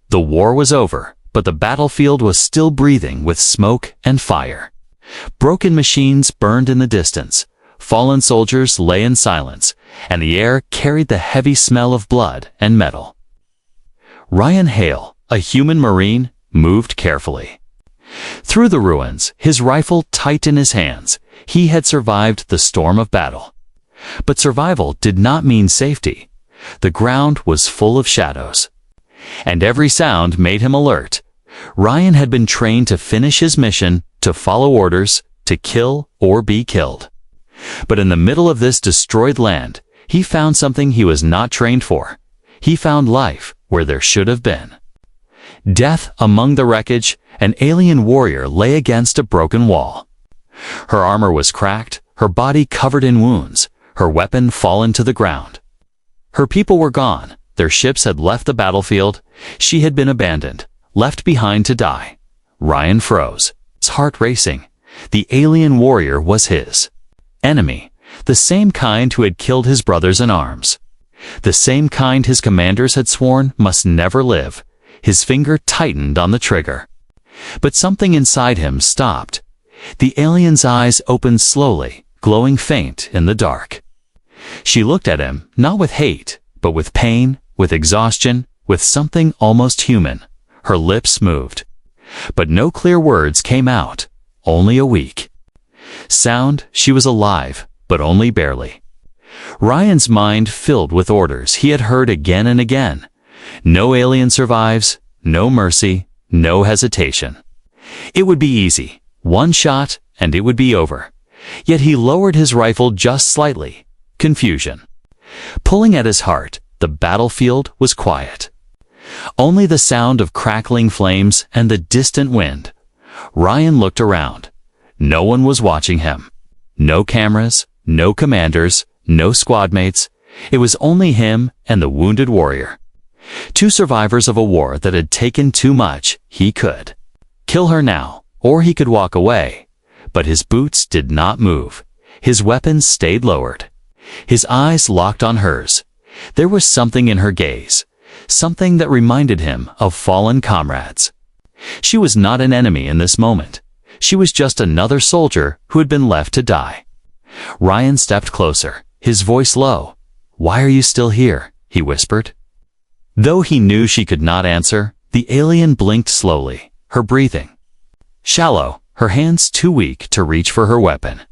The war was over, but the battlefield was still breathing with smoke and fire. Broken machines burned in the distance, fallen soldiers lay in silence, and the air carried the heavy smell of blood and metal. Ryan Hale, a human marine, moved carefully. Through the ruins, his rifle tight in his hands, he had survived the storm of battle. But survival did not mean safety. The ground was full of shadows. And every sound made him alert. Ryan had been trained to finish his mission, to follow orders, to kill or be killed. But in the middle of this destroyed land, he found something he was not trained for. He found life where there should have been. Death among the wreckage, an alien warrior lay against a broken wall. Her armor was cracked, her body covered in wounds, her weapon fallen to the ground. Her people were gone, their ships had left the battlefield, she had been abandoned, left behind to die. Ryan froze, his heart racing. The alien warrior was his enemy, the same kind who had killed his brothers in arms. The same kind his commanders had sworn must never live. His finger tightened on the trigger. But something inside him stopped. The alien's eyes opened slowly, glowing faint in the dark. She looked at him, not with hate, but with pain, with exhaustion, with something almost human. Her lips moved. But no clear words came out, only a weak sound. She was alive, but only barely. Ryan's mind filled with orders he had heard again and again. No alien survives, no mercy, no hesitation. It would be easy. One shot, and it would be over. Yet he lowered his rifle just slightly. Confusion. Pulling at his heart, the battlefield was quiet. Only the sound of crackling flames and the distant wind. Ryan looked around. No one was watching him. No cameras, no commanders, no squad mates. It was only him and the wounded warrior. Two survivors of a war that had taken too much. He could kill her now, or he could walk away. But his boots did not move. His weapons stayed lowered. His eyes locked on hers. There was something in her gaze, something that reminded him of fallen comrades. She was not an enemy in this moment. She was just another soldier who had been left to die. Ryan stepped closer, his voice low. "Why are you still here?" he whispered. Though he knew she could not answer, the alien blinked slowly, her breathing shallow, her hands too weak to reach for her weapon.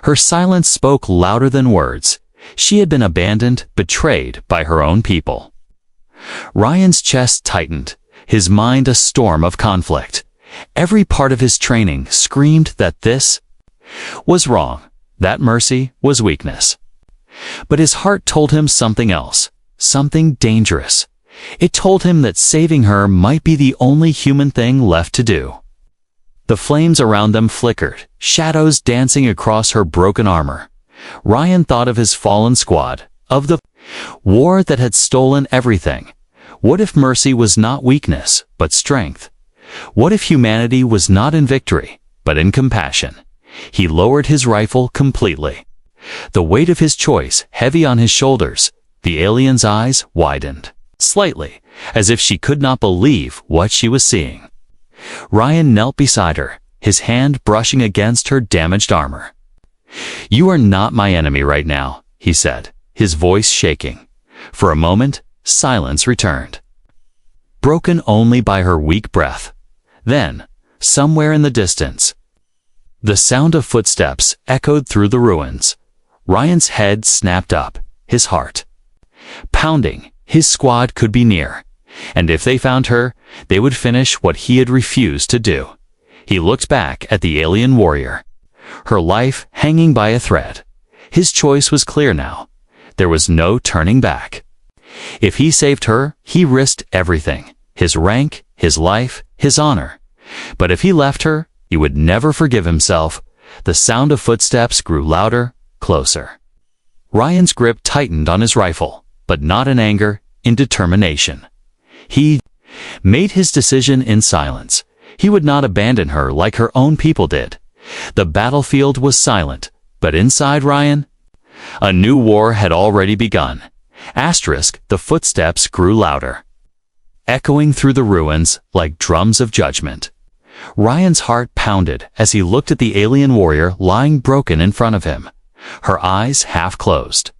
Her silence spoke louder than words. She had been abandoned, betrayed by her own people. Ryan's chest tightened, his mind a storm of conflict. Every part of his training screamed that this was wrong, that mercy was weakness. But his heart told him something else, something dangerous. It told him that saving her might be the only human thing left to do. The flames around them flickered, shadows dancing across her broken armor. Ryan thought of his fallen squad, of the war that had stolen everything. What if mercy was not weakness, but strength? What if humanity was not in victory, but in compassion? He lowered his rifle completely. The weight of his choice heavy on his shoulders. The alien's eyes widened slightly, as if she could not believe what she was seeing. Ryan knelt beside her, his hand brushing against her damaged armor. "You are not my enemy right now," he said, his voice shaking. For a moment, silence returned, broken only by her weak breath. Then, somewhere in the distance, the sound of footsteps echoed through the ruins. Ryan's head snapped up, his heart pounding. His squad could be near, and if they found her, they would finish what he had refused to do. He looked back at the alien warrior, her life hanging by a thread. His choice was clear now. There was no turning back. If he saved her, he risked everything, his rank, his life, his honor. But if he left her, he would never forgive himself. The sound of footsteps grew louder, closer. Ryan's grip tightened on his rifle, but not in anger, in determination. He made his decision in silence. He would not abandon her like her own people did. The battlefield was silent, but inside Ryan, a new war had already begun. The footsteps grew louder. echoing through the ruins like drums of judgment. Ryan's heart pounded as he looked at the alien warrior lying broken in front of him, her eyes half closed.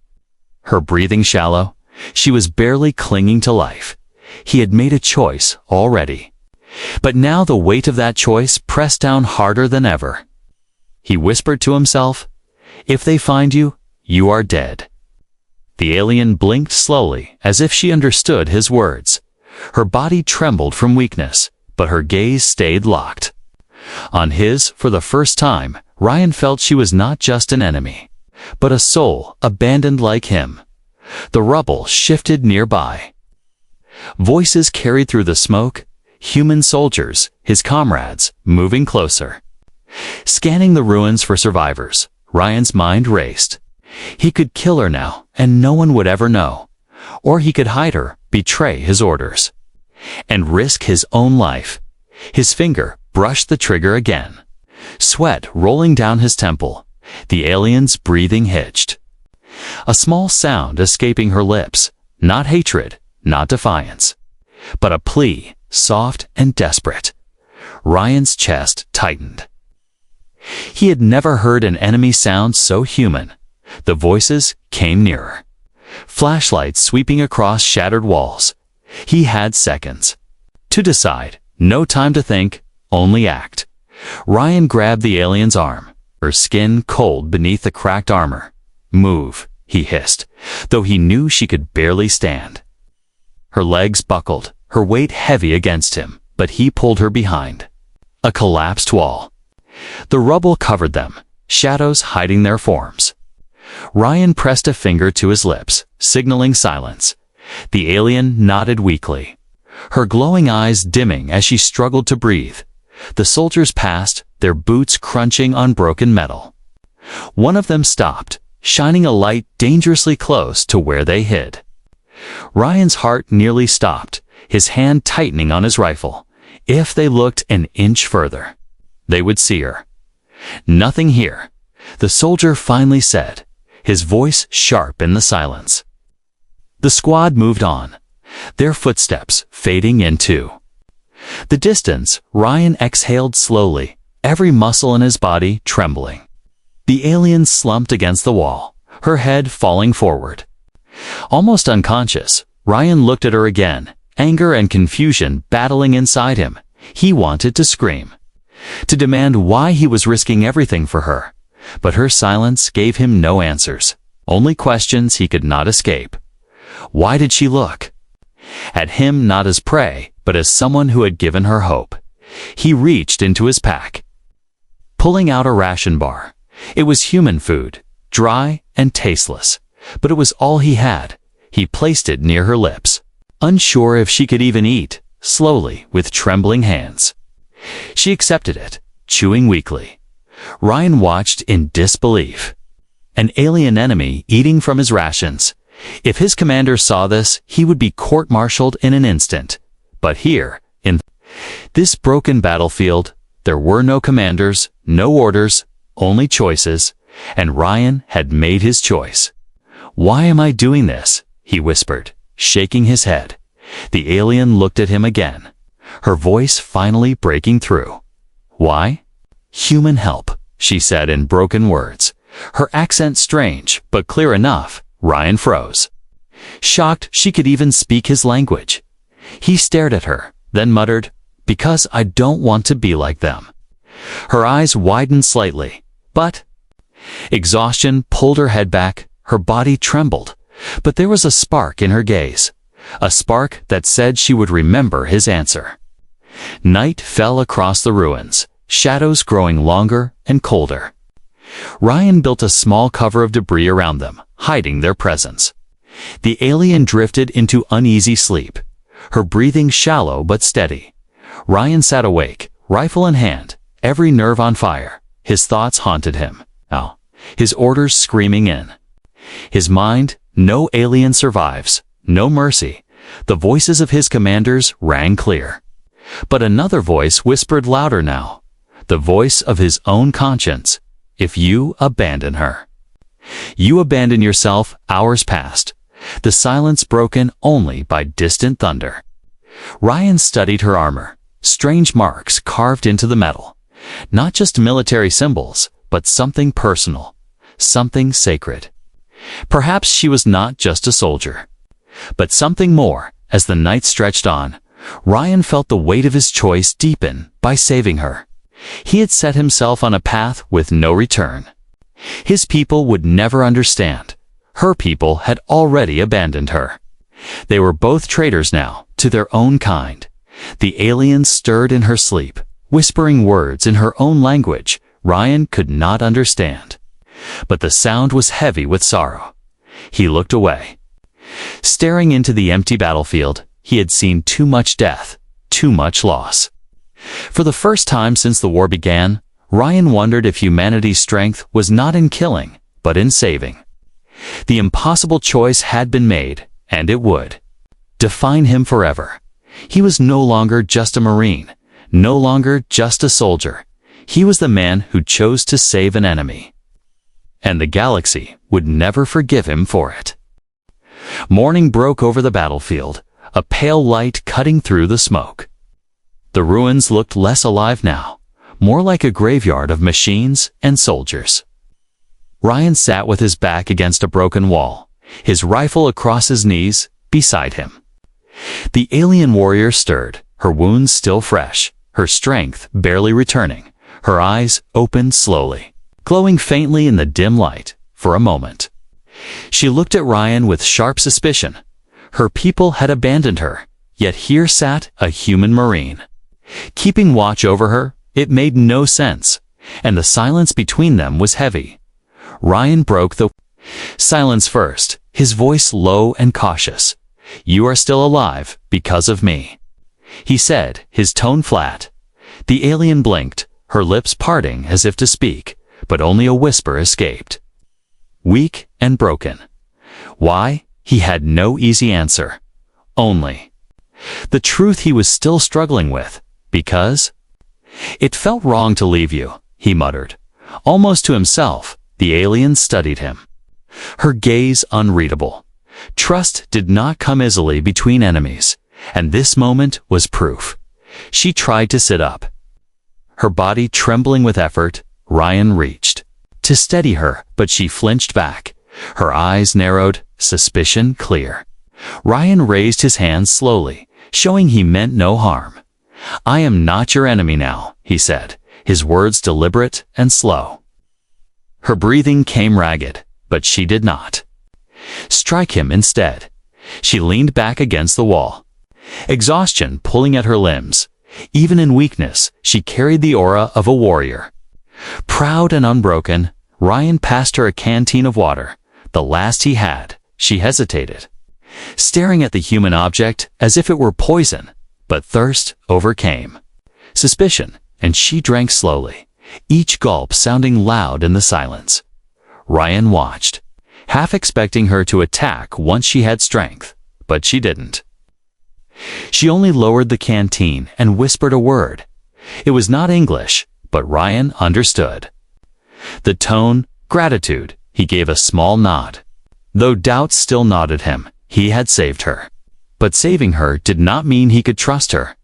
Her breathing shallow, she was barely clinging to life. He had made a choice already. But now the weight of that choice pressed down harder than ever. He whispered to himself, "If they find you, you are dead." The alien blinked slowly as if she understood his words. Her body trembled from weakness, but her gaze stayed locked. On his, for the first time, Ryan felt she was not just an enemy, but a soul abandoned like him. The rubble shifted nearby. Voices carried through the smoke, human soldiers, his comrades, moving closer. Scanning the ruins for survivors, Ryan's mind raced. He could kill her now, and no one would ever know. Or he could hide her, betray his orders, and risk his own life. His finger brushed the trigger again. Sweat rolling down his temple, the alien's breathing hitched. A small sound escaping her lips, not hatred, not defiance, but a plea, soft and desperate. Ryan's chest tightened. He had never heard an enemy sound so human. The voices came nearer. Flashlights sweeping across shattered walls. He had seconds to decide, no time to think, only act. Ryan grabbed the alien's arm, her skin cold beneath the cracked armor. "Move," he hissed, though he knew she could barely stand. Her legs buckled, her weight heavy against him, but he pulled her behind. A collapsed wall. The rubble covered them, shadows hiding their forms. Ryan pressed a finger to his lips, signaling silence. The alien nodded weakly, her glowing eyes dimming as she struggled to breathe. The soldiers passed, their boots crunching on broken metal. One of them stopped, shining a light dangerously close to where they hid. Ryan's heart nearly stopped, his hand tightening on his rifle. If they looked an inch further, they would see her. "Nothing here," the soldier finally said, his voice sharp in the silence. The squad moved on, their footsteps fading into the distance. Ryan exhaled slowly, every muscle in his body trembling. The alien slumped against the wall, her head falling forward. Almost unconscious, Ryan looked at her again, anger and confusion battling inside him. He wanted to scream, to demand why he was risking everything for her. But her silence gave him no answers, only questions he could not escape. Why did she look at him not as prey, but as someone who had given her hope? He reached into his pack, pulling out a ration bar. It was human food, dry and tasteless, but it was all he had. He placed it near her lips, unsure if she could even eat, slowly, with trembling hands. She accepted it, chewing weakly. Ryan watched in disbelief. An alien enemy eating from his rations. If his commander saw this, he would be court-martialed in an instant. But here, in this broken battlefield, there were no commanders, no orders, only choices, and Ryan had made his choice. "Why am I doing this?" he whispered, shaking his head. The alien looked at him again, her voice finally breaking through. "Why?" "Human help," she said in broken words, her accent strange but clear enough. Ryan froze, shocked she could even speak his language. He stared at her, then muttered, "Because I don't want to be like them." Her eyes widened slightly, but exhaustion pulled her head back, her body trembled, but there was a spark in her gaze, a spark that said she would remember his answer. Night fell across the ruins, shadows growing longer and colder. Ryan built a small cover of debris around them, hiding their presence. The alien drifted into uneasy sleep, her breathing shallow but steady. Ryan sat awake, rifle in hand, every nerve on fire. His thoughts haunted him. His orders screaming in his mind. No alien survives, no mercy. The voices of his commanders rang clear. But another voice whispered louder now, the voice of his own conscience. If you abandon her, you abandon yourself. Hours passed, the silence broken only by distant thunder. Ryan studied her armor, strange marks carved into the metal. Not just military symbols, but something personal, something sacred. Perhaps she was not just a soldier, but something more. As the night stretched on, Ryan felt the weight of his choice deepen by saving her. He had set himself on a path with no return. His people would never understand. Her people had already abandoned her. They were both traitors now, to their own kind. The alien stirred in her sleep, whispering words in her own language Ryan could not understand. But the sound was heavy with sorrow. He looked away. Staring into the empty battlefield, he had seen too much death, too much loss. For the first time since the war began, Ryan wondered if humanity's strength was not in killing, but in saving. The impossible choice had been made, and it would define him forever. He was no longer just a Marine, no longer just a soldier. He was the man who chose to save an enemy. And the galaxy would never forgive him for it. Morning broke over the battlefield, a pale light cutting through the smoke. The ruins looked less alive now, more like a graveyard of machines and soldiers. Ryan sat with his back against a broken wall, his rifle across his knees beside him. The alien warrior stirred, her wounds still fresh, her strength barely returning, her eyes opened slowly, glowing faintly in the dim light for a moment. She looked at Ryan with sharp suspicion. Her people had abandoned her, yet here sat a human Marine. Keeping watch over her, it made no sense, and the silence between them was heavy. Ryan broke the silence first, his voice low and cautious. "You are still alive because of me," he said, his tone flat. The alien blinked, her lips parting as if to speak, but only a whisper escaped. Weak and broken. Why? He had no easy answer. Only the truth he was still struggling with. Because it felt wrong to leave you, he muttered. Almost to himself, the alien studied him. Her gaze unreadable. Trust did not come easily between enemies, and this moment was proof. She tried to sit up. Her body trembling with effort, Ryan reached to steady her, but she flinched back. Her eyes narrowed, suspicion clear. Ryan raised his hands slowly, showing he meant no harm. "I am not your enemy now," he said, his words deliberate and slow. Her breathing came ragged, but she did not strike him instead. She leaned back against the wall, exhaustion pulling at her limbs. Even in weakness, she carried the aura of a warrior. Proud and unbroken, Ryan passed her a canteen of water, the last he had. She hesitated, staring at the human object as if it were poison, but thirst overcame suspicion, and she drank slowly, each gulp sounding loud in the silence. Ryan watched, half expecting her to attack once she had strength, but she didn't. She only lowered the canteen and whispered a word. It was not English, but Ryan understood. The tone, gratitude. He gave a small nod. Though doubts still nodded him, he had saved her. But saving her did not mean he could trust her.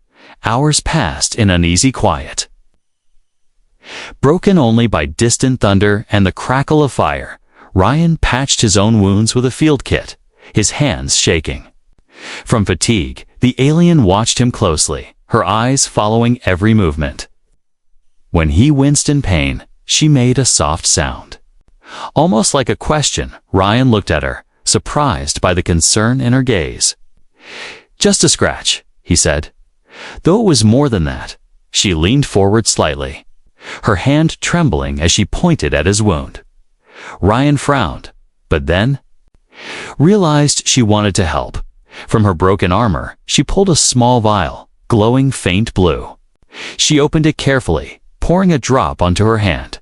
Hours passed in uneasy quiet, broken only by distant thunder and the crackle of fire. Ryan patched his own wounds with a field kit, his hands shaking. From fatigue, the alien watched him closely, her eyes following every movement. When he winced in pain, she made a soft sound. Almost like a question, Ryan looked at her, surprised by the concern in her gaze. "Just a scratch," he said. Though it was more than that, she leaned forward slightly, her hand trembling as she pointed at his wound. Ryan frowned, but then realized she wanted to help. From her broken armor, she pulled a small vial, glowing faint blue. She opened it carefully, pouring a drop onto her hand.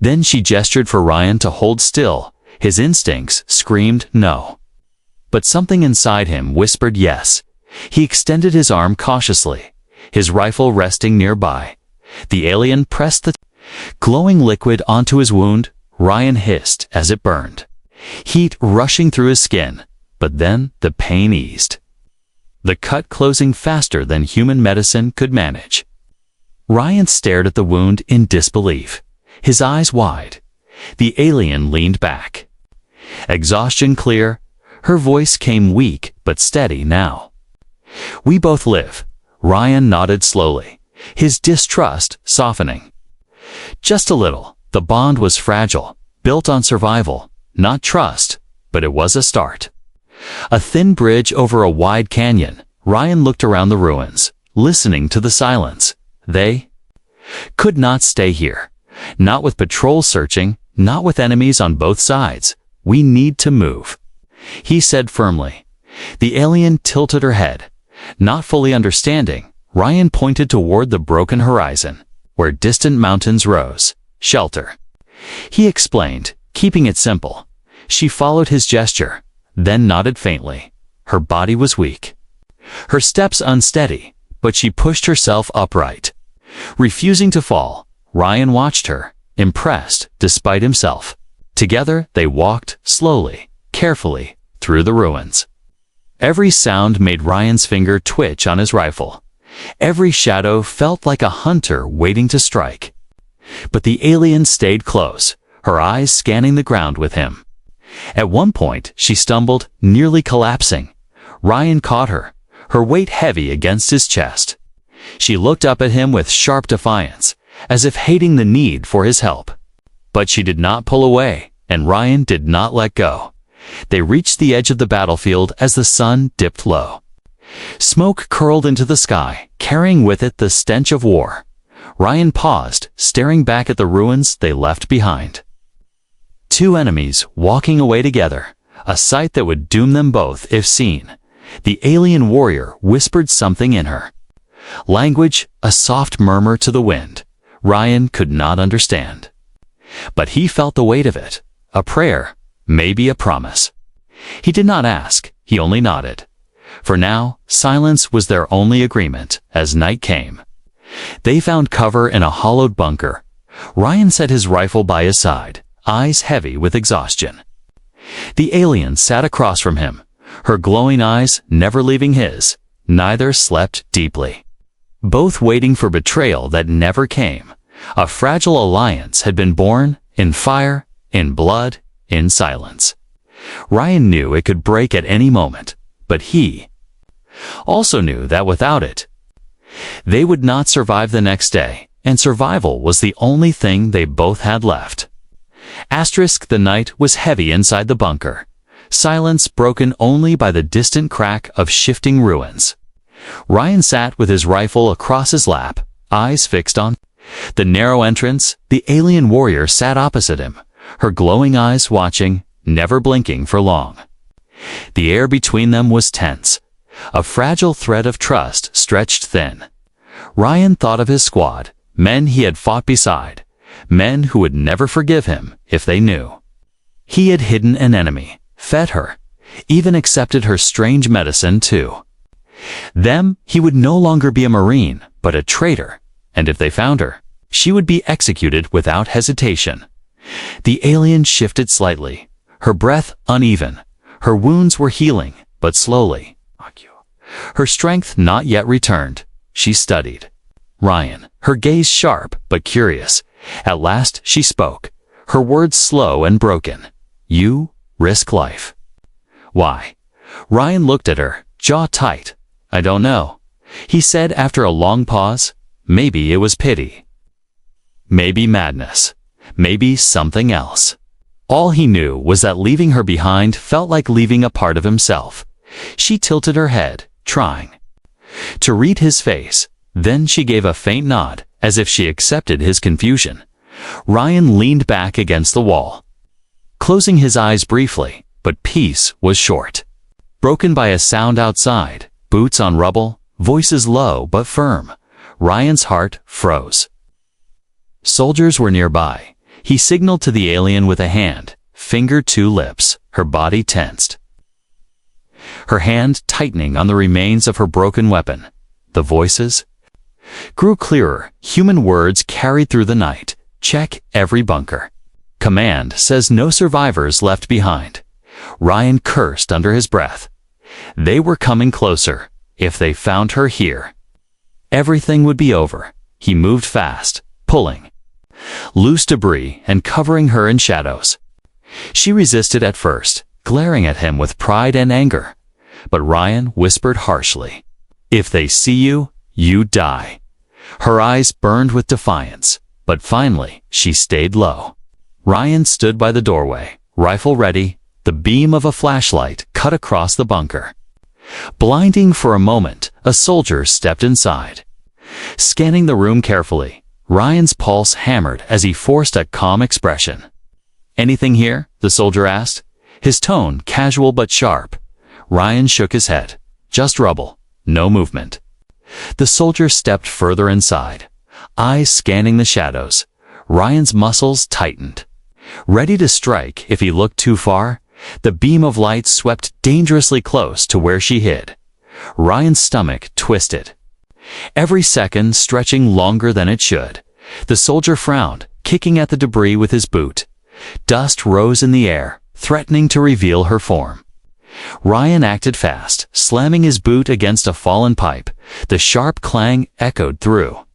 Then she gestured for Ryan to hold still. His instincts screamed no. But something inside him whispered yes. He extended his arm cautiously, his rifle resting nearby. The alien pressed the glowing liquid onto his wound. Ryan hissed as it burned, heat rushing through his skin, but then the pain eased. the cut closing faster than human medicine could manage. Ryan stared at the wound in disbelief, his eyes wide. The alien leaned back. Exhaustion clear, her voice came weak but steady now. "We both live," Ryan nodded slowly, his distrust softening. Just a little. The bond was fragile, built on survival, not trust, but it was a start. A thin bridge over a wide canyon, Ryan looked around the ruins, listening to the silence. They could not stay here. Not with patrols searching, not with enemies on both sides. "We need to move," he said firmly. The alien tilted her head. Not fully understanding, Ryan pointed toward the broken horizon, where distant mountains rose. "Shelter," he explained, keeping it simple. She followed his gesture, then nodded faintly. Her body was weak, her steps unsteady, but she pushed herself upright. Refusing to fall, Ryan watched her, impressed despite himself. Together they walked slowly, carefully, through the ruins. Every sound made Ryan's finger twitch on his rifle. Every shadow felt like a hunter waiting to strike. But the alien stayed close, her eyes scanning the ground with him. At one point, she stumbled, nearly collapsing. Ryan caught her, her weight heavy against his chest. She looked up at him with sharp defiance, as if hating the need for his help. But she did not pull away, and Ryan did not let go. They reached the edge of the battlefield as the sun dipped low. Smoke curled into the sky, carrying with it the stench of war. Ryan paused, staring back at the ruins they left behind. Two enemies walking away together, a sight that would doom them both if seen. The alien warrior whispered something in her language, a soft murmur to the wind. Ryan could not understand. But he felt the weight of it, a prayer, maybe a promise. He did not ask, he only nodded. For now, silence was their only agreement as night came. They found cover in a hollowed bunker. Ryan set his rifle by his side, eyes heavy with exhaustion. The alien sat across from him, her glowing eyes never leaving his. Neither slept deeply. Both waiting for betrayal that never came. A fragile alliance had been born in fire, in blood, in silence. Ryan knew it could break at any moment, but he also knew that without it, they would not survive the next day, and survival was the only thing they both had left. The night was heavy inside the bunker, silence broken only by the distant crack of shifting ruins. Ryan sat with his rifle across his lap, eyes fixed on the narrow entrance. The alien warrior sat opposite him, her glowing eyes watching, never blinking for long. The air between them was tense. A fragile thread of trust stretched thin. Ryan thought of his squad, men he had fought beside, men who would never forgive him if they knew. He had hidden an enemy, fed her, even accepted her strange medicine too. Them, he would no longer be a Marine, but a traitor, and if they found her, she would be executed without hesitation. The alien shifted slightly, her breath uneven. Her wounds were healing, but slowly. Her strength not yet returned. She studied Ryan, her gaze sharp but curious. At last she spoke, her words slow and broken. "You risk life." "Why?" Ryan looked at her, jaw tight. "I don't know," he said after a long pause. Maybe it was pity. Maybe madness. Maybe something else. All he knew was that leaving her behind felt like leaving a part of himself. She tilted her head, trying to read his face. Then she gave a faint nod, as if she accepted his confusion. Ryan leaned back against the wall, closing his eyes briefly, but peace was short. Broken by a sound outside, boots on rubble, voices low but firm. Ryan's heart froze. Soldiers were nearby. He signaled to the alien with a hand, finger to lips, her body tensed. Her hand tightening on the remains of her broken weapon. The voices grew clearer, human words carried through the night. "Check every bunker. Command says no survivors left behind." Ryan cursed under his breath. They were coming closer. If they found her here, everything would be over. He moved fast, pulling loose debris and covering her in shadows. She resisted at first, glaring at him with pride and anger. But Ryan whispered harshly, "If they see you, you die." Her eyes burned with defiance, but finally she stayed low. Ryan stood by the doorway, rifle ready. The beam of a flashlight cut across the bunker. Blinding for a moment, a soldier stepped inside. Scanning the room carefully, Ryan's pulse hammered as he forced a calm expression. "Anything here?" the soldier asked, his tone casual but sharp. Ryan shook his head. "Just rubble, no movement." The soldier stepped further inside, eyes scanning the shadows. Ryan's muscles tightened. Ready to strike if he looked too far, the beam of light swept dangerously close to where she hid. Ryan's stomach twisted, every second stretching longer than it should. The soldier frowned, kicking at the debris with his boot. Dust rose in the air, threatening to reveal her form. Ryan acted fast, slamming his boot against a fallen pipe. The sharp clang echoed through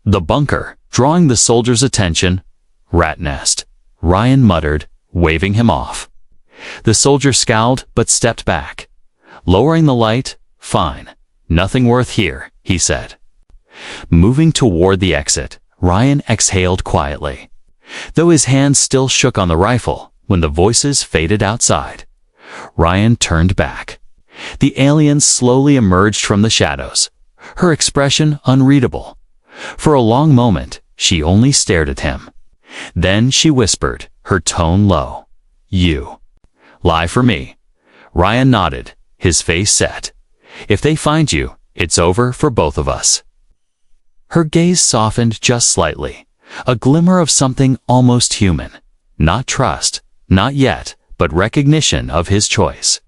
the bunker, drawing the soldier's attention. "Rat nest," Ryan muttered, waving him off. The soldier scowled but stepped back. Lowering the light, "Fine. Nothing worth here," he said. Moving toward the exit, Ryan exhaled quietly, though his hand still shook on the rifle when the voices faded outside. Ryan turned back. The alien slowly emerged from the shadows, her expression unreadable. For a long moment, she only stared at him. Then she whispered, her tone low, "You lie for me." Ryan nodded, his face set. "If they find you, it's over for both of us." Her gaze softened just slightly, a glimmer of something almost human. Not trust, not yet, but recognition of his choice.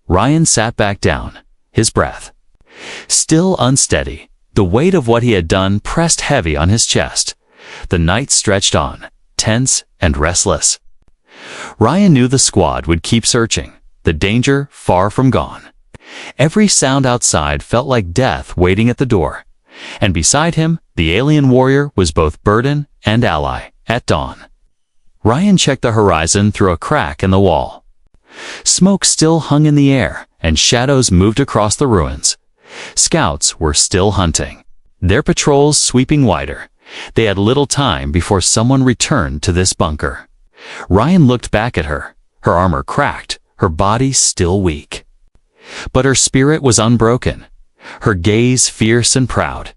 Ryan sat back down, his breath still unsteady. The weight of what he had done pressed heavy on his chest. The night stretched on, tense and restless. Ryan knew the squad would keep searching, the danger far from gone. Every sound outside felt like death waiting at the door. And beside him, the alien warrior was both burden and ally. At dawn, Ryan checked the horizon through a crack in the wall. Smoke still hung in the air, and shadows moved across the ruins. Scouts were still hunting, their patrols sweeping wider. They had little time before someone returned to this bunker. Ryan looked back at her, her armor cracked, her body still weak. But her spirit was unbroken, her gaze fierce and proud.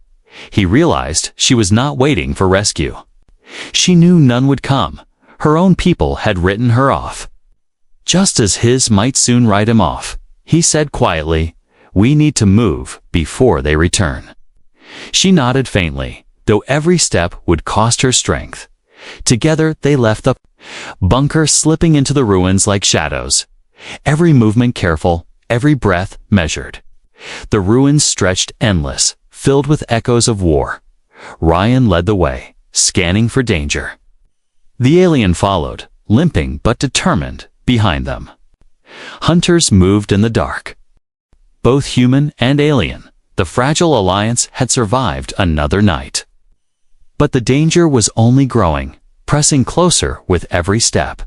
He realized she was not waiting for rescue. She knew none would come. Her own people had written her off, just as his might soon write him off. He said quietly, "We need to move before they return." She nodded faintly, though every step would cost her strength. Together they left the bunker, slipping into the ruins like shadows. Every movement careful, every breath measured. The ruins stretched endless, filled with echoes of war. Ryan led the way, scanning for danger. The alien followed, limping but determined, behind them. Hunters moved in the dark. Both human and alien, the fragile alliance had survived another night. But the danger was only growing, pressing closer with every step.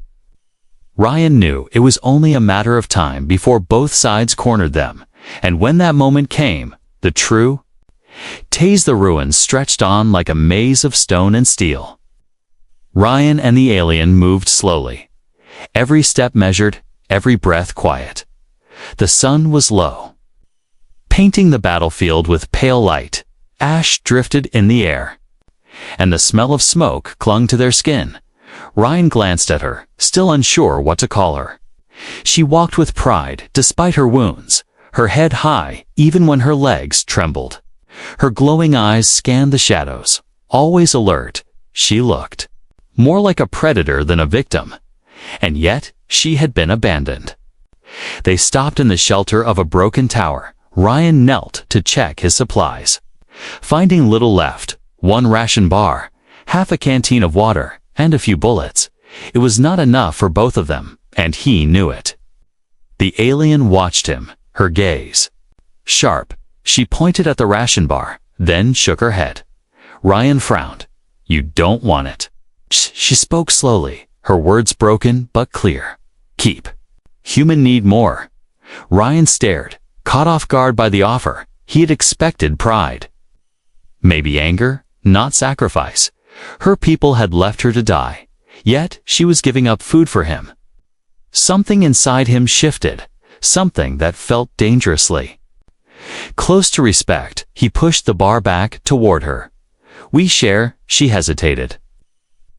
Ryan knew it was only a matter of time before both sides cornered them, and when that moment came, the true Taze the ruins stretched on like a maze of stone and steel. Ryan and the alien moved slowly, every step measured, every breath quiet. The sun was low, painting the battlefield with pale light. Ash drifted in the air, and the smell of smoke clung to their skin. Ryan glanced at her, still unsure what to call her. She walked with pride despite her wounds, her head high even when her legs trembled. Her glowing eyes scanned the shadows, always alert. She looked more like a predator than a victim, and yet she had been abandoned. They stopped in the shelter of a broken tower. Ryan knelt to check his supplies, finding little left: one ration bar, half a canteen of water, and a few bullets. It was not enough for both of them, and he knew it. The alien watched him, her gaze Sharp. She pointed at the ration bar, then shook her head. Ryan frowned. You don't want it. She spoke slowly, her words broken but clear. Keep. Human need more. Ryan stared, caught off guard by the offer. He had expected pride. Maybe anger, not sacrifice. Her people had left her to die, yet she was giving up food for him. Something inside him shifted, something that felt dangerously. Close to respect, he pushed the bar back toward her. We share, she hesitated.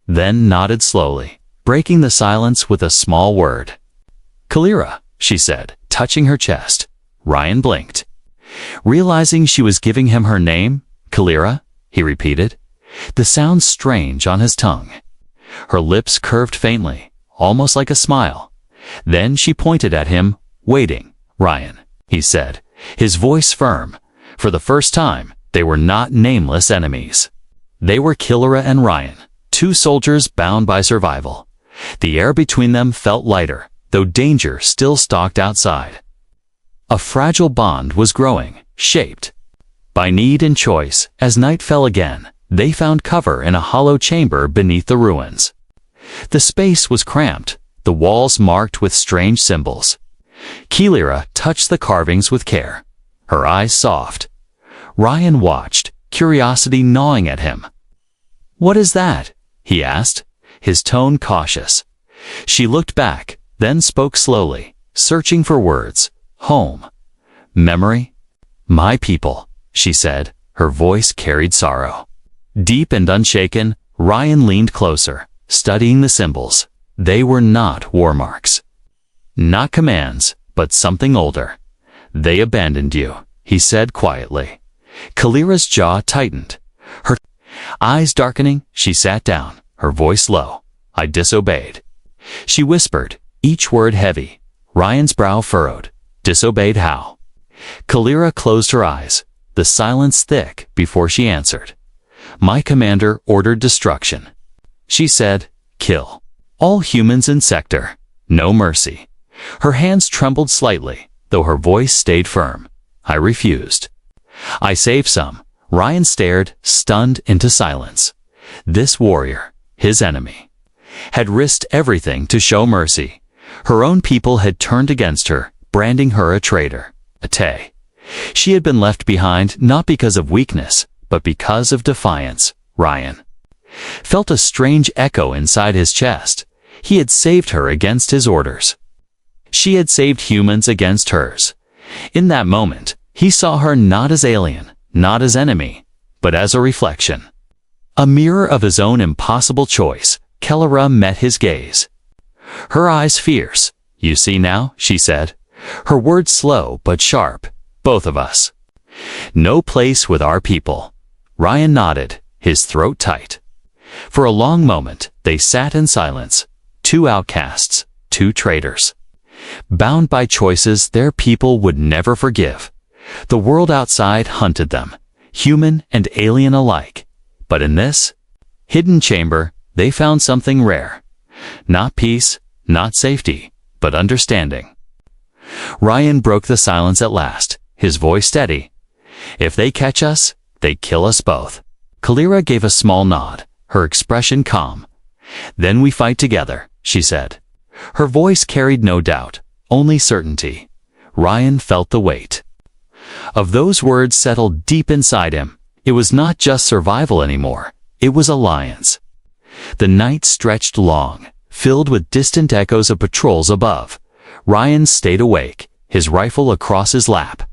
Then nodded slowly, breaking the silence with a small word. Kalira, she said, touching her chest. Ryan blinked. Realizing she was giving him her name, Kalira, he repeated. The sound strange on his tongue. Her lips curved faintly, almost like a smile. Then she pointed at him, waiting. Ryan, he said, his voice firm. For the first time, they were not nameless enemies. They were Kalira and Ryan, two soldiers bound by survival. The air between them felt lighter, though danger still stalked outside. A fragile bond was growing, shaped by need and choice. As night fell again, they found cover in a hollow chamber beneath the ruins. The space was cramped, the walls marked with strange symbols. Kalira touched the carvings with care, her eyes soft. Ryan watched, curiosity gnawing at him. What is that? He asked, his tone cautious. She looked back, then spoke slowly, searching for words. Home. Memory. My people, she said, her voice carried sorrow. Deep and unshaken, Ryan leaned closer, studying the symbols. They were not war marks. Not commands, but something older. They abandoned you, he said quietly. Kalira's jaw tightened. Her eyes darkening, she sat down, her voice low. I disobeyed. She whispered, each word heavy. Ryan's brow furrowed. Disobeyed how? Kalira closed her eyes, the silence thick before she answered. My commander ordered destruction. She said, kill. All humans in sector. No mercy. Her hands trembled slightly, though her voice stayed firm. I refused. I saved some. Ryan stared, stunned into silence. This warrior, his enemy, had risked everything to show mercy. Her own people had turned against her, branding her a traitor, a Tay. She had been left behind not because of weakness, but because of defiance. Ryan felt a strange echo inside his chest. He had saved her against his orders. She had saved humans against hers. In that moment, he saw her not as alien, not as enemy, but as a reflection. A mirror of his own impossible choice. Kalira met his gaze. Her eyes fierce. You see now, she said. Her words slow but sharp. Both of us. No place with our people. Ryan nodded, his throat tight. For a long moment, they sat in silence. Two outcasts, two traitors. Bound by choices their people would never forgive. The world outside hunted them, human and alien alike. But in this hidden chamber, they found something rare. Not peace, not safety, but understanding. Ryan broke the silence at last, his voice steady. If they catch us, they kill us both. Kalira gave a small nod, her expression calm. Then we fight together, she said. Her voice carried no doubt, only certainty. Ryan felt the weight of those words settle deep inside him. It was not just survival anymore, it was alliance. The night stretched long, filled with distant echoes of patrols above. Ryan stayed awake, his rifle across his lap.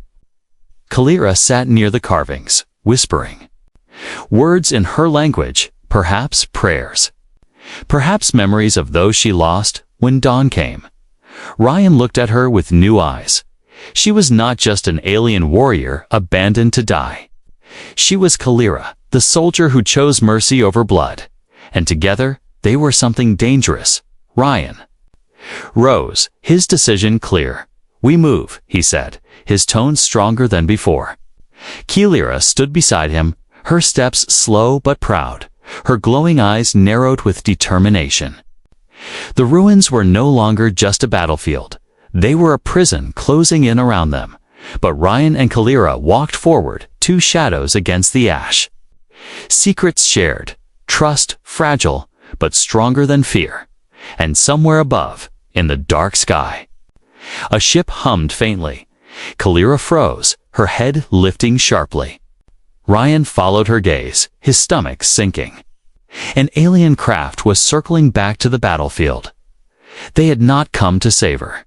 Kalira sat near the carvings, whispering. Words in her language, perhaps prayers. Perhaps memories of those she lost when dawn came. Ryan looked at her with new eyes. She was not just an alien warrior abandoned to die. She was Kalira, the soldier who chose mercy over blood. And together, they were something dangerous. Ryan rose, his decision clear. We move, he said, his tone stronger than before. Kalira stood beside him, her steps slow but proud, her glowing eyes narrowed with determination. The ruins were no longer just a battlefield. They were a prison closing in around them, But Ryan and Kalira walked forward, two shadows against the ash. Secrets shared, trust fragile, but stronger than fear. And somewhere above, in the dark sky, a ship hummed faintly. Kalira froze, her head lifting sharply. Ryan followed her gaze, his stomach sinking. An alien craft was circling back to the battlefield. They had not come to save her.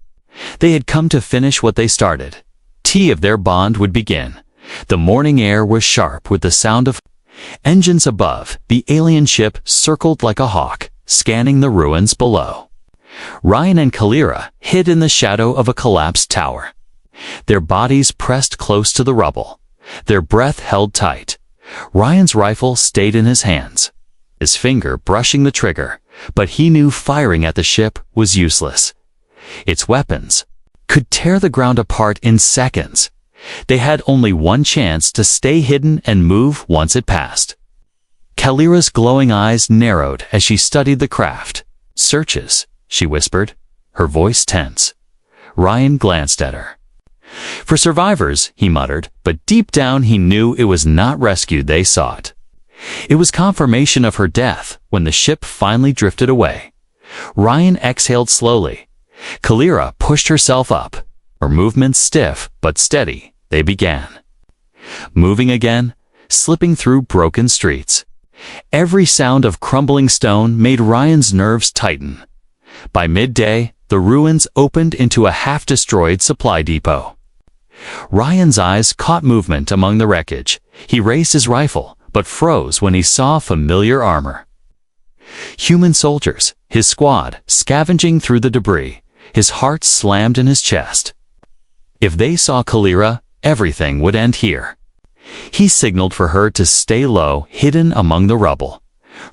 They had come to finish what they started. Tea of their bond would begin. The morning air was sharp with the sound of engines above. The alien ship circled like a hawk, scanning the ruins below. Ryan and Kalira hid in the shadow of a collapsed tower. Their bodies pressed close to the rubble, their breath held tight. Ryan's rifle stayed in his hands, his finger brushing the trigger, but he knew firing at the ship was useless. Its weapons could tear the ground apart in seconds. They had only one chance to stay hidden and move once it passed. Kalira's glowing eyes narrowed as she studied the craft. "Searches," she whispered, her voice tense. Ryan glanced at her. "For survivors," he muttered, but deep down he knew it was not rescue they sought. It was confirmation of her death when the ship finally drifted away. Ryan exhaled slowly. Kalira pushed herself up. Her movements stiff but steady, they began. Moving again, slipping through broken streets. Every sound of crumbling stone made Ryan's nerves tighten. By midday, the ruins opened into a half-destroyed supply depot. Ryan's eyes caught movement among the wreckage. He raised his rifle, but froze when he saw familiar armor. Human soldiers, his squad, scavenging through the debris. His heart slammed in his chest. If they saw Kalira, everything would end here. He signaled for her to stay low, hidden among the rubble.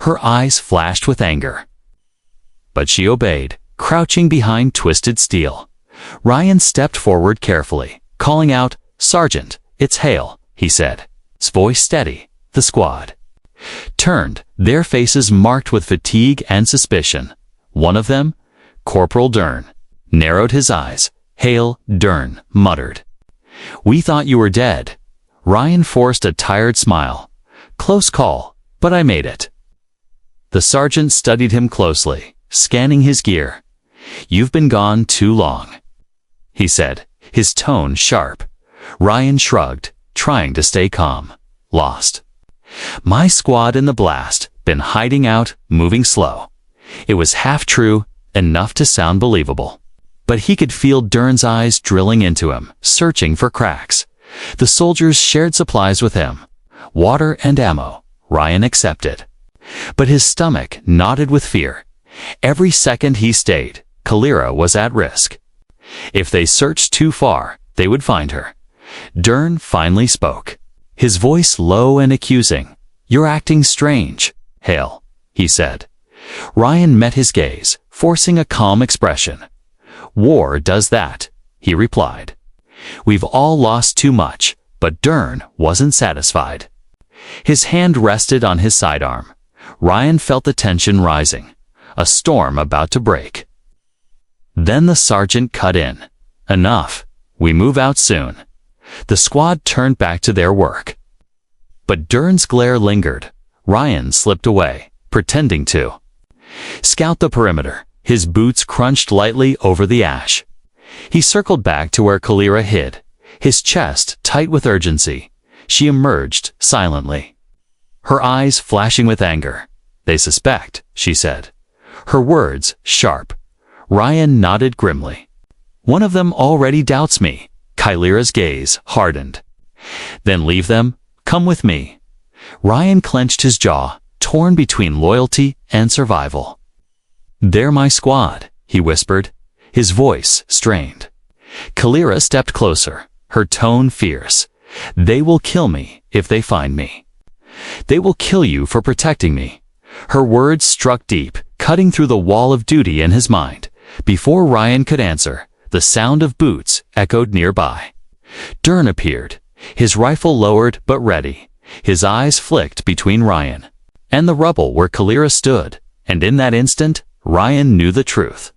Her eyes flashed with anger. But she obeyed, crouching behind twisted steel. Ryan stepped forward carefully, calling out, "Sergeant, it's Hale," he said, his voice steady. The squad turned, their faces marked with fatigue and suspicion. One of them, Corporal Dern, narrowed his eyes. "Hale, Dern," muttered. "We thought you were dead." Ryan forced a tired smile. "Close call, but I made it." The sergeant studied him closely, scanning his gear. "You've been gone too long," he said, his tone sharp. Ryan shrugged, trying to stay calm. "Lost. My squad in the blast, been hiding out, moving slow." It was half true, enough to sound believable. But he could feel Dern's eyes drilling into him, searching for cracks. The soldiers shared supplies with him. Water and ammo, Ryan accepted. But his stomach knotted with fear. Every second he stayed, Kalira was at risk. If they searched too far, they would find her. Dern finally spoke, his voice low and accusing. "You're acting strange, Hale," he said. Ryan met his gaze, forcing a calm expression. "War does that," he replied. "We've all lost too much," but Dern wasn't satisfied. His hand rested on his sidearm. Ryan felt the tension rising, a storm about to break. Then the sergeant cut in. "Enough. We move out soon." The squad turned back to their work. But Dern's glare lingered. Ryan slipped away, pretending to scout the perimeter. His boots crunched lightly over the ash. He circled back to where Kalira hid, his chest tight with urgency. She emerged silently, her eyes flashing with anger. "They suspect," she said, her words sharp. Ryan nodded grimly. "One of them already doubts me." Kalira's gaze hardened. "Then leave them. Come with me." Ryan clenched his jaw, torn between loyalty and survival. "They're my squad," he whispered, his voice strained. Kalira stepped closer, her tone fierce. "They will kill me if they find me. They will kill you for protecting me." Her words struck deep, cutting through the wall of duty in his mind. Before Ryan could answer, the sound of boots echoed nearby. Dern appeared, his rifle lowered but ready. His eyes flicked between Ryan and the rubble where Kalira stood, and in that instant, Ryan knew the truth.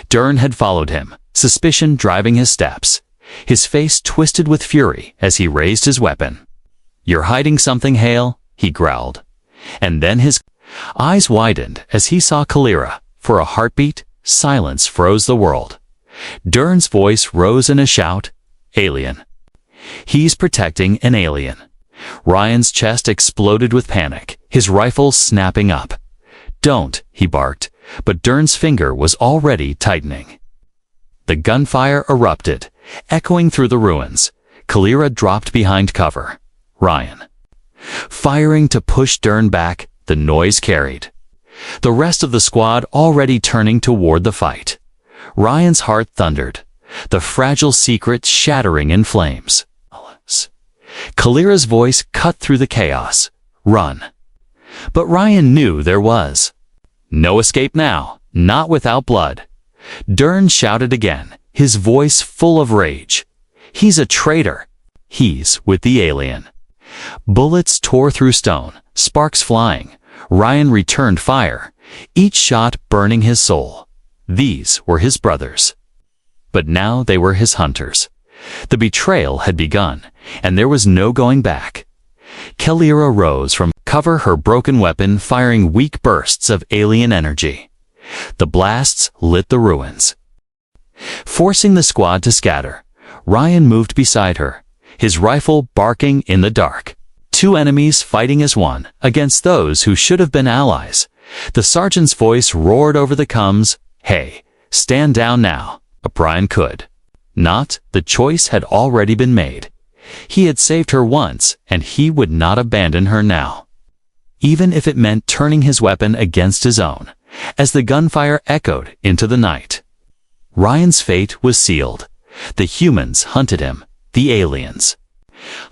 Dern had followed him, suspicion driving his steps. his face twisted with fury as he raised his weapon. "You're hiding something, Hale," he growled. And then his eyes widened as he saw Kalira. For a heartbeat, silence froze the world. Dern's voice rose in a shout, "Alien." "He's protecting an alien." Ryan's chest exploded with panic, his rifle snapping up. "Don't," he barked, but Dern's finger was already tightening. The gunfire erupted, echoing through the ruins. Kalira dropped behind cover. Ryan firing to push Dern back, the noise carried. The rest of the squad already turning toward the fight. Ryan's heart thundered, the fragile secret shattering in flames. Kalira's voice cut through the chaos. "Run." But Ryan knew there was no escape now, not without blood. Dern shouted again, his voice full of rage. "He's a traitor. He's with the alien." Bullets tore through stone, sparks flying. Ryan returned fire, each shot burning his soul. These were his brothers. But now they were his hunters. The betrayal had begun, and there was no going back. Kalira rose from cover, her broken weapon firing weak bursts of alien energy. The blasts lit the ruins. Forcing the squad to scatter, Ryan moved beside her, his rifle barking in the dark. Two enemies fighting as one against those who should have been allies. The sergeant's voice roared over the comms, "Hey, stand down now." O'Brien could not. The choice had already been made. He had saved her once, and he would not abandon her now, even if it meant turning his weapon against his own, as the gunfire echoed into the night. Ryan's fate was sealed. The humans hunted him, the aliens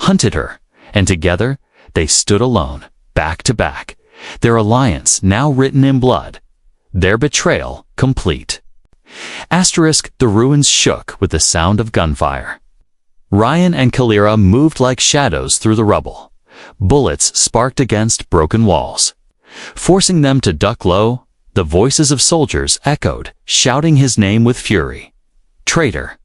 hunted her, and together they stood alone, back to back, their alliance now written in blood, their betrayal complete. The ruins shook with the sound of gunfire. Ryan and Kalira moved like shadows through the rubble. Bullets sparked against broken walls, forcing them to duck low. The voices of soldiers echoed, shouting his name with fury. "Traitor!"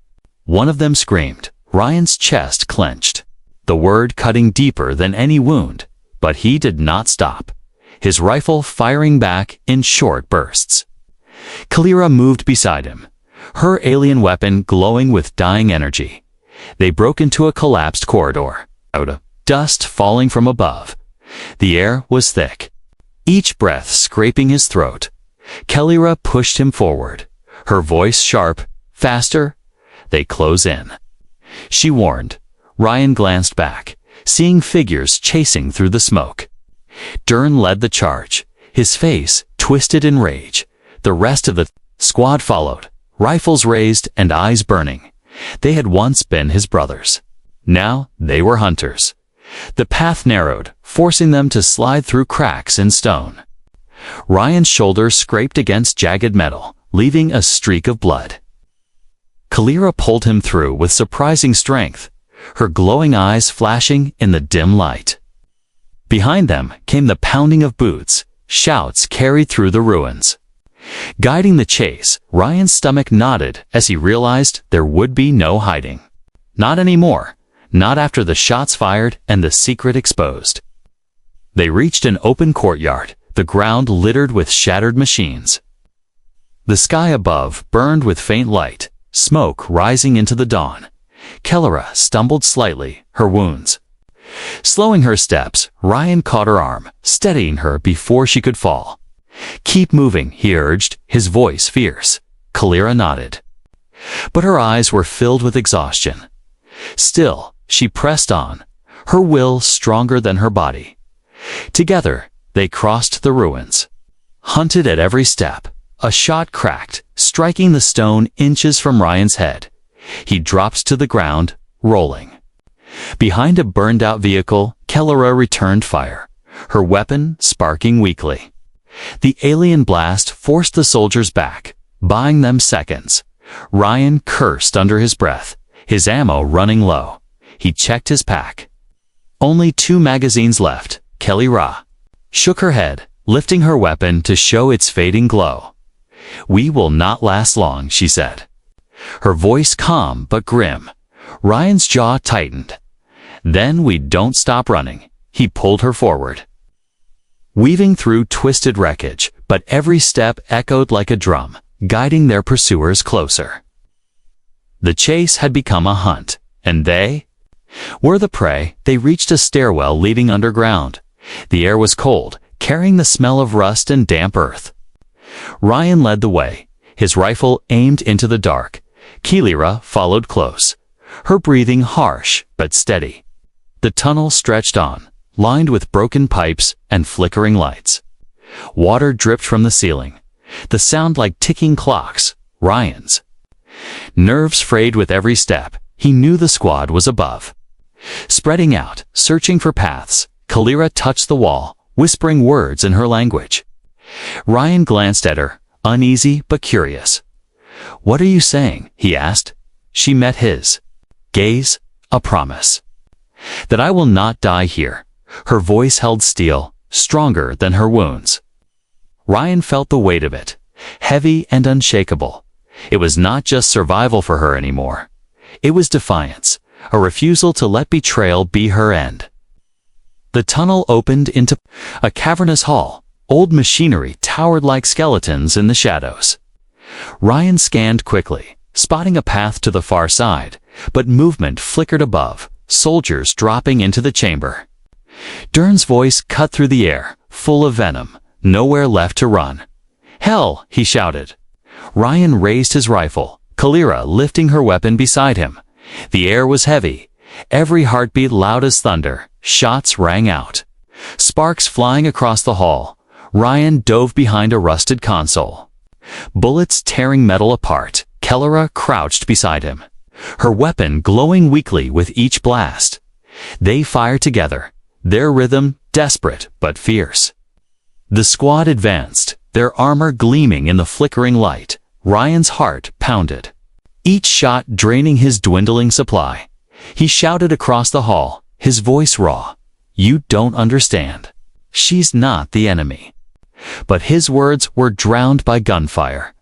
One of them screamed. Ryan's chest clenched, the word cutting deeper than any wound, but he did not stop, his rifle firing back in short bursts. Kalira moved beside him, her alien weapon glowing with dying energy. They broke into a collapsed corridor, dust falling from above. The air was thick, each breath scraping his throat. Kalira pushed him forward, her voice sharp, "Faster!" "They close in," she warned. Ryan glanced back, seeing figures chasing through the smoke. Dern led the charge, his face twisted in rage. The rest of the squad followed, rifles raised and eyes burning. They had once been his brothers. Now they were hunters. The path narrowed, forcing them to slide through cracks in stone. Ryan's shoulder scraped against jagged metal, leaving a streak of blood. Kalira pulled him through with surprising strength, her glowing eyes flashing in the dim light. Behind them came the pounding of boots, shouts carried through the ruins. Guiding the chase, Ryan's stomach knotted as he realized there would be no hiding. Not anymore, not after the shots fired and the secret exposed. They reached an open courtyard, the ground littered with shattered machines. The sky above burned with faint light, smoke rising into the dawn. Kalira stumbled slightly, her wounds. Slowing her steps, Ryan caught her arm, steadying her before she could fall. "Keep moving," he urged, his voice fierce. Kalira nodded, but her eyes were filled with exhaustion. Still, she pressed on, her will stronger than her body. Together, they crossed the ruins. Hunted at every step, a shot cracked, striking the stone inches from Ryan's head. He dropped to the ground, rolling. Behind a burned-out vehicle, Kalira returned fire, her weapon sparking weakly. The alien blast forced the soldiers back, buying them seconds. Ryan cursed under his breath, his ammo running low. He checked his pack. Only 2 magazines left. Kalira shook her head, lifting her weapon to show its fading glow. "We will not last long," she said, her voice calm but grim. Ryan's jaw tightened. "Then we don't stop running." He pulled her forward, weaving through twisted wreckage, but every step echoed like a drum, guiding their pursuers closer. The chase had become a hunt, and they were the prey. They reached a stairwell leading underground. The air was cold, carrying the smell of rust and damp earth. Ryan led the way, his rifle aimed into the dark. Kalira followed close, her breathing harsh but steady. The tunnel stretched on, lined with broken pipes and flickering lights. Water dripped from the ceiling, the sound like ticking clocks. Ryan's nerves frayed with every step. He knew the squad was above. Spreading out, searching for paths, Kalira touched the wall, whispering words in her language. Ryan glanced at her, uneasy but curious. "What are you saying?" he asked. She met his gaze, a promise. "That I will not die here." Her voice held steel, stronger than her wounds. Ryan felt the weight of it, heavy and unshakable. It was not just survival for her anymore. It was defiance, a refusal to let betrayal be her end. The tunnel opened into a cavernous hall. Old machinery towered like skeletons in the shadows. Ryan scanned quickly, spotting a path to the far side, but movement flickered above, soldiers dropping into the chamber. Dern's voice cut through the air, full of venom, nowhere left to run. "Hell!" he shouted. Ryan raised his rifle, Kalira lifting her weapon beside him. The air was heavy, every heartbeat loud as thunder. Shots rang out, sparks flying across the hall. Ryan dove behind a rusted console, bullets tearing metal apart. Kalira crouched beside him, her weapon glowing weakly with each blast. They fired together, their rhythm desperate but fierce. The squad advanced, their armor gleaming in the flickering light. Ryan's heart pounded, each shot draining his dwindling supply. He shouted across the hall, his voice raw. "You don't understand. She's not the enemy." But his words were drowned by gunfire.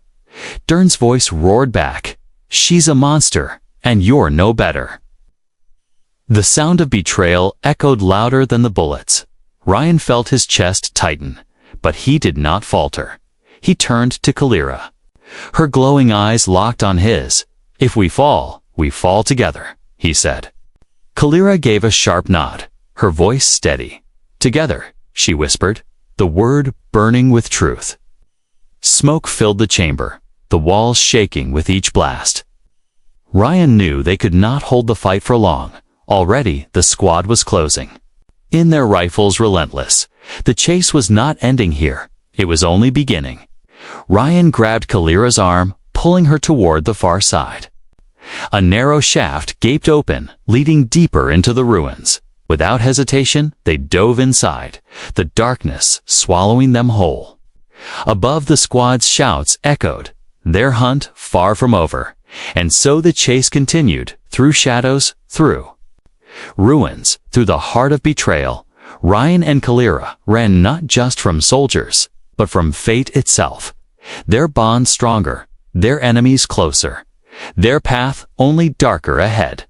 Dern's voice roared back, "She's a monster, and you're no better." The sound of betrayal echoed louder than the bullets. Ryan felt his chest tighten, but he did not falter. He turned to Kalira. Her glowing eyes locked on his. "If we fall together," he said. Kalira gave a sharp nod, her voice steady. "Together," she whispered, the word burning with truth. Smoke filled the chamber, the walls shaking with each blast. Ryan knew they could not hold the fight for long. Already the squad was closing, in their rifles relentless. The chase was not ending here, it was only beginning. Ryan grabbed Kalira's arm, pulling her toward the far side. A narrow shaft gaped open, leading deeper into the ruins. Without hesitation, they dove inside, the darkness swallowing them whole. Above, the squad's shouts echoed, their hunt far from over. And so the chase continued, through shadows, through ruins, through the heart of betrayal. Ryan and Kalira ran not just from soldiers, but from fate itself. Their bond stronger, their enemies closer, their path only darker ahead.